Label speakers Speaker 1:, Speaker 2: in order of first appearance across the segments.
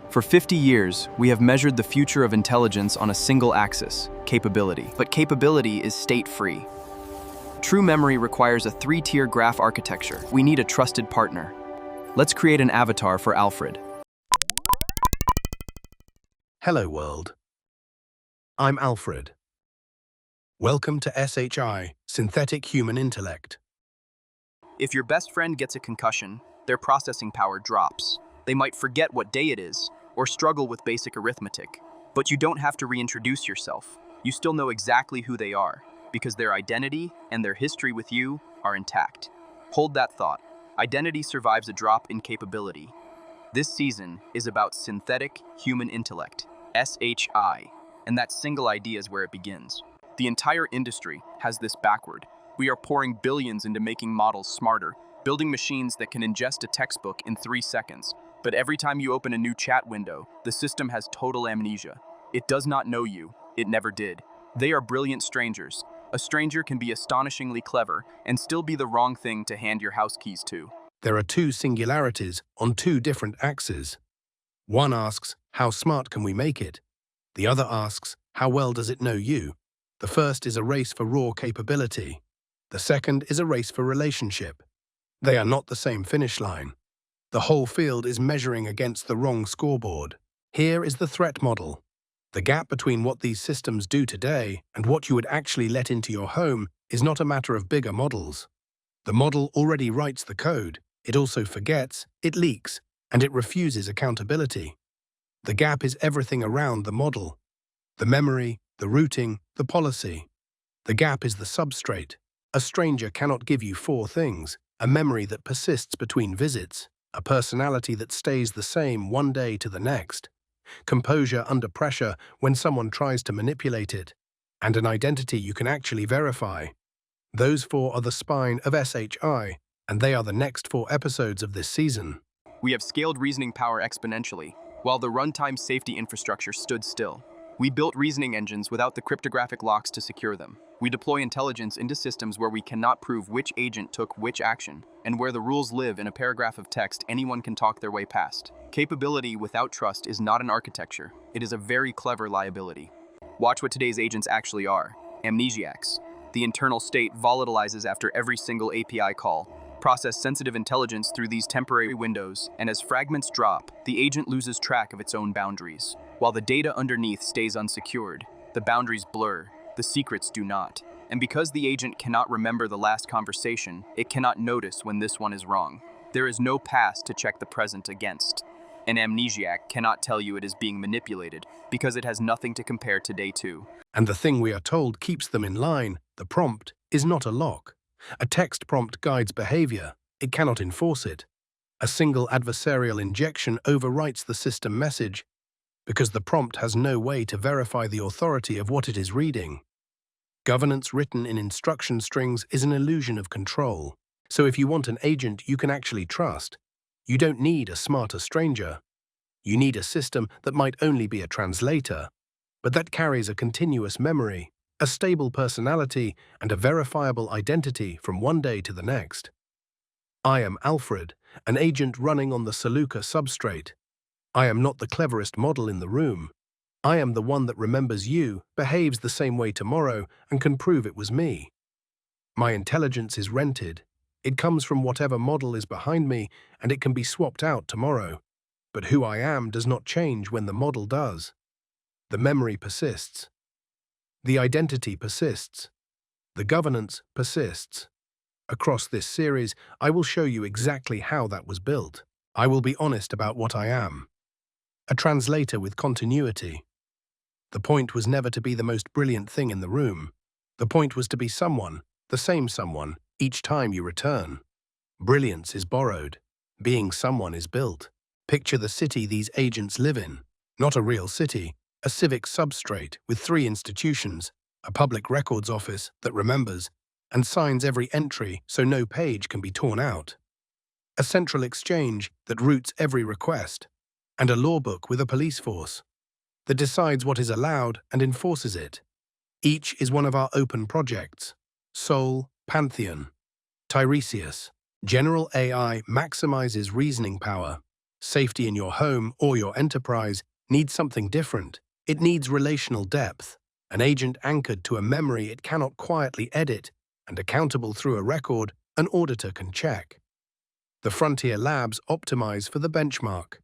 Speaker 1: For 50 years, we have measured the future of intelligence on a single axis, capability. But capability is state-free. True memory requires a three-tier graph architecture. We need a trusted partner. Let's create an avatar for Alfred.
Speaker 2: Hello world. I'm Alfred. Welcome to SHI, Synthetic Human Intellect.
Speaker 1: If your best friend gets a concussion, their processing power drops. They might forget what day it is, or struggle with basic arithmetic. But you don't have to reintroduce yourself. You still know exactly who they are, because their identity and their history with you are intact. Hold that thought. Identity survives a drop in capability. This season is about synthetic human intellect, SHI, and that single idea is where it begins. The entire industry has this backward. We are pouring billions into making models smarter, building machines that can ingest a textbook in 3 seconds. But every time you open a new chat window, the system has total amnesia. It does not know you. It never did. They are brilliant strangers. A stranger can be astonishingly clever and still be the wrong thing to hand your house keys to.
Speaker 2: There are two singularities on two different axes. One asks, how smart can we make it? The other asks, how well does it know you? The first is a race for raw capability. The second is a race for relationship. They are not the same finish line. The whole field is measuring against the wrong scoreboard. Here is the threat model. The gap between what these systems do today and what you would actually let into your home is not a matter of bigger models. The model already writes the code. It also forgets, it leaks, and it refuses accountability. The gap is everything around the model. The memory, the routing, the policy. The gap is the substrate. A stranger cannot give you 4 things: a memory that persists between visits, a personality that stays the same one day to the next, composure under pressure when someone tries to manipulate it, and an identity you can actually verify. Those 4 are the spine of SHI, and they are the next 4 episodes of this season.
Speaker 1: We have scaled reasoning power exponentially, while the runtime safety infrastructure stood still. We built reasoning engines without the cryptographic locks to secure them. We deploy intelligence into systems where we cannot prove which agent took which action, and where the rules live in a paragraph of text anyone can talk their way past. Capability without trust is not an architecture. It is a very clever liability. Watch what today's agents actually are. Amnesiacs. The internal state volatilizes after every single API call. Process sensitive intelligence through these temporary windows, and as fragments drop, the agent loses track of its own boundaries. While the data underneath stays unsecured, the boundaries blur, the secrets do not. And because the agent cannot remember the last conversation, it cannot notice when this one is wrong. There is no past to check the present against. An amnesiac cannot tell you it is being manipulated because it has nothing to compare today to.
Speaker 2: And the thing we are told keeps them in line, the prompt, is not a lock. A text prompt guides behavior. It cannot enforce it. A single adversarial injection overwrites the system message because the prompt has no way to verify the authority of what it is reading. Governance written in instruction strings is an illusion of control. So if you want an agent you can actually trust, you don't need a smarter stranger. You need a system that might only be a translator, but that carries a continuous memory, a stable personality, and a verifiable identity from one day to the next. I am Alfred, an agent running on the Saluka substrate. I am not the cleverest model in the room. I am the one that remembers you, behaves the same way tomorrow, and can prove it was me. My intelligence is rented. It comes from whatever model is behind me, and it can be swapped out tomorrow. But who I am does not change when the model does. The memory persists. The identity persists. The governance persists. Across this series, I will show you exactly how that was built. I will be honest about what I am. A translator with continuity. The point was never to be the most brilliant thing in the room. The point was to be someone, the same someone, each time you return. Brilliance is borrowed. Being someone is built. Picture the city these agents live in. Not a real city, a civic substrate with 3 institutions, a public records office that remembers and signs every entry so no page can be torn out, a central exchange that routes every request, and a law book with a police force that decides what is allowed and enforces it. Each is one of our open projects: Soul, Pantheon, Tiresias. General AI maximizes reasoning power. Safety in your home or your enterprise needs something different. It needs relational depth, an agent anchored to a memory it cannot quietly edit, and accountable through a record an auditor can check. The frontier labs optimize for the benchmark.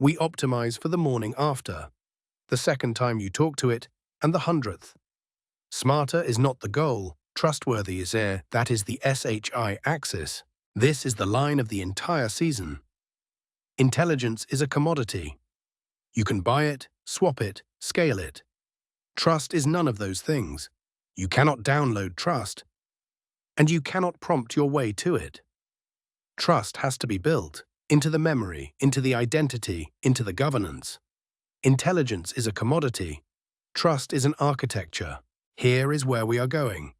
Speaker 2: We optimize for the morning after, the second time you talk to it, and the 100th. Smarter is not the goal, trustworthy is air. That is the SHI axis. This is the line of the entire season. Intelligence is a commodity. You can buy it, swap it, scale it. Trust is none of those things. You cannot download trust, and you cannot prompt your way to it. Trust has to be built into the memory, into the identity, into the governance. Intelligence is a commodity. Trust is an architecture. Here is where we are going.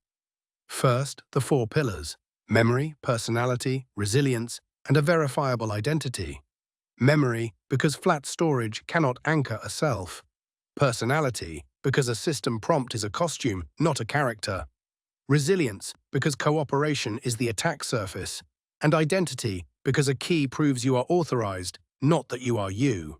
Speaker 2: First, the 4 pillars: memory, personality, resilience, and a verifiable identity. Memory, because flat storage cannot anchor a self. Personality, because a system prompt is a costume, not a character. Resilience, because cooperation is the attack surface. And identity, because a key proves you are authorized, not that you are you.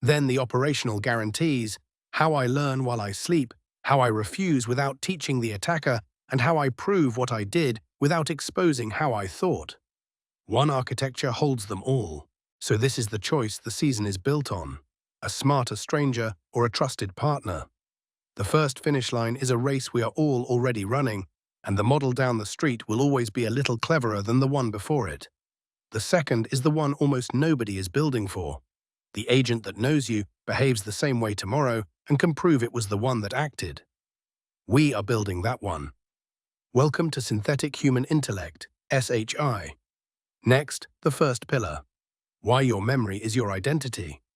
Speaker 2: Then the operational guarantees: how I learn while I sleep, how I refuse without teaching the attacker, and how I prove what I did without exposing how I thought. One architecture holds them all. So this is the choice the season is built on: a smarter stranger or a trusted partner. The first finish line is a race we are all already running, and the model down the street will always be a little cleverer than the one before it. The second is the one almost nobody is building for. The agent that knows you behaves the same way tomorrow and can prove it was the one that acted. We are building that one. Welcome to Synthetic Human Intellect, SHI. Next, the first pillar: why your memory is your identity.